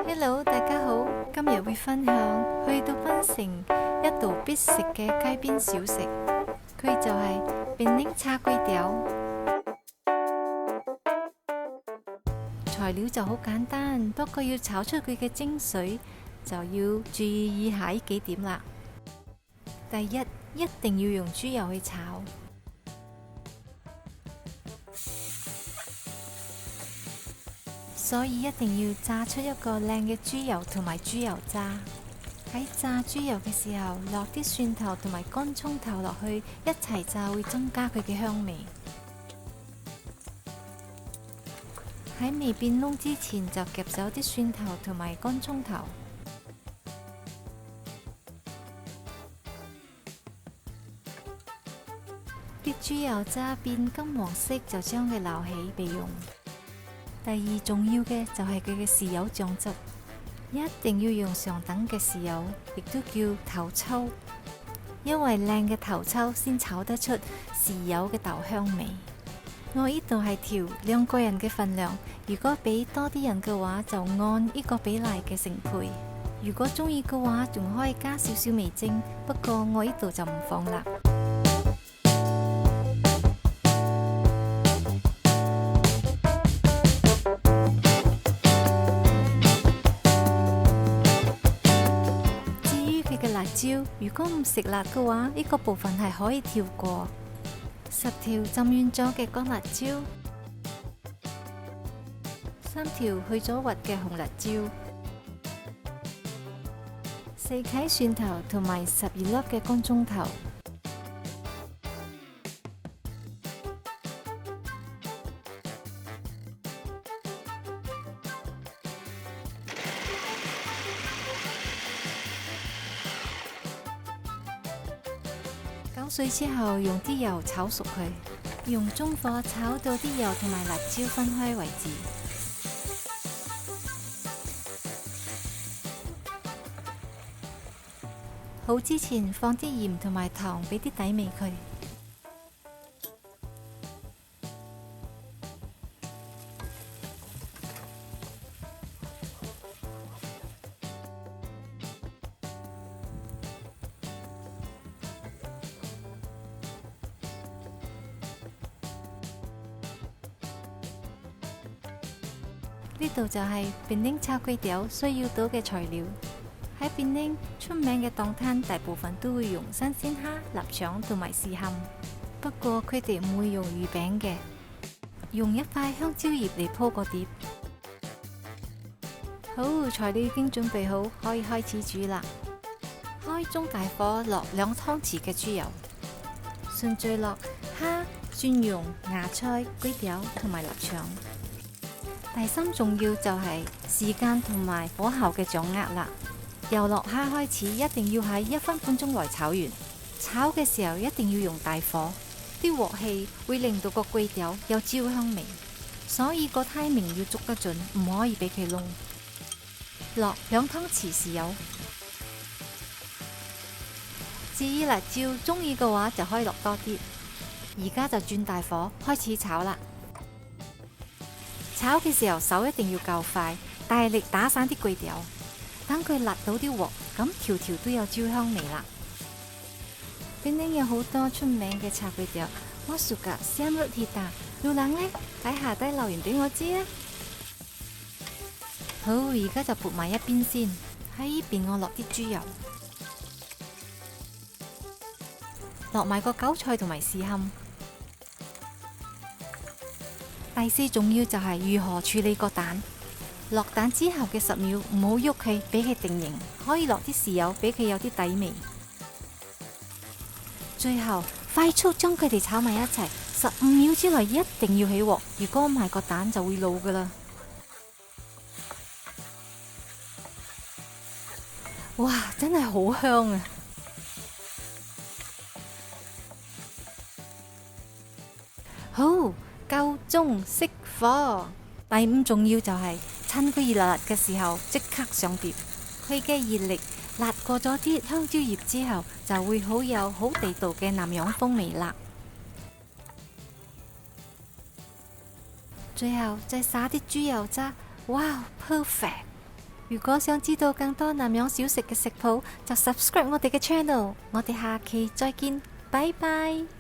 Hello，大家好，今日會分享去到檳城一道必食嘅街邊小食，佢就係檳城叉粿條。材料就好簡單，不過要炒出佢嘅精髓，就要注意以下呢幾點啦。第一，一定要用豬油去炒。所以一定要炸出一個靚嘅豬油同埋豬油渣。喺炸豬油嘅時候，落啲蒜頭同埋乾葱頭落去一齊炸，會增加佢嘅香味。喺未變燶之前就夾走啲蒜頭同埋乾葱頭。啲豬油渣變金黃色就將佢撈起備用。第二重要嘅就係佢嘅豉油醬汁，一定要用上等嘅豉油，亦都叫頭抽，因為靚嘅頭抽先炒得出豉油嘅豆香味。我呢度係調2個人嘅份量，如果俾多啲人嘅話，就按呢個比例嘅成倍。如果中意嘅話，仲可以加少少味精，不過我呢度就唔放啦。辣椒，如果唔食辣嘅話，呢個部分係可以跳過。10條浸軟咗嘅乾辣椒，3條去咗核嘅紅辣椒，4啟蒜頭同埋12粒嘅乾葱頭。攪碎之後，用啲油炒熟佢，用中火炒到啲油同埋辣椒分開為止。好之前放啲鹽同埋糖，俾啲底味佢。呢度就係檳城叉粿條需要到嘅材料。喺檳城出名嘅檔攤，大部分都會用新鮮蝦、臘腸同埋豉餡，不過佢哋唔會用魚餅嘅，用一塊香蕉葉嚟鋪個碟。好，材料已經準備好，可以開始煮啦。開中大火落2湯匙嘅豬油，順序落蝦、蒜蓉、芽菜、粿條同埋臘腸。第3重要就係時間同埋火候嘅掌握啦。由落蝦開始，一定要喺1分半鐘內炒完。炒嘅時候一定要用大火，啲鑊氣會令到個粿條有焦香味，所以個 timing 要捉得準，唔可以俾佢燶。落2湯匙豉油。至於辣椒，中意嘅話就可以落多啲。而家就轉大火開始炒啦。炒嘅時候手一定要夠快，大力打散啲粿條，等佢辣到啲鑊，咁條條都有焦香味啦。檳城有好多出名嘅叉粿條，我suka Siam Roti，要冷呢？喺下低留言俾我知啊。好，而家就撥埋一邊先，喺呢邊我落啲豬油，落埋個韭菜同埋豉餡。第4重要就係如何處理個蛋。落蛋之後嘅10秒唔好喐佢，俾佢定型，可以落啲豉油俾佢有啲底味。最後快速將佢哋炒埋一齊，15秒之內一定要起鑊，如果唔係個蛋就會老噶啦。哇，真係好香啊！好，夠鐘熄火。第5重要就係趁佢熱辣辣嘅時候即刻上碟，佢嘅熱力辣過咗啲香蕉葉之後，就會好有好地道嘅南洋風味啦。最後再灑啲豬油渣，哇 perfect！如果想知道更多南洋小食嘅食譜，就 subscribe 我哋嘅 channel。我哋下期再見，拜拜。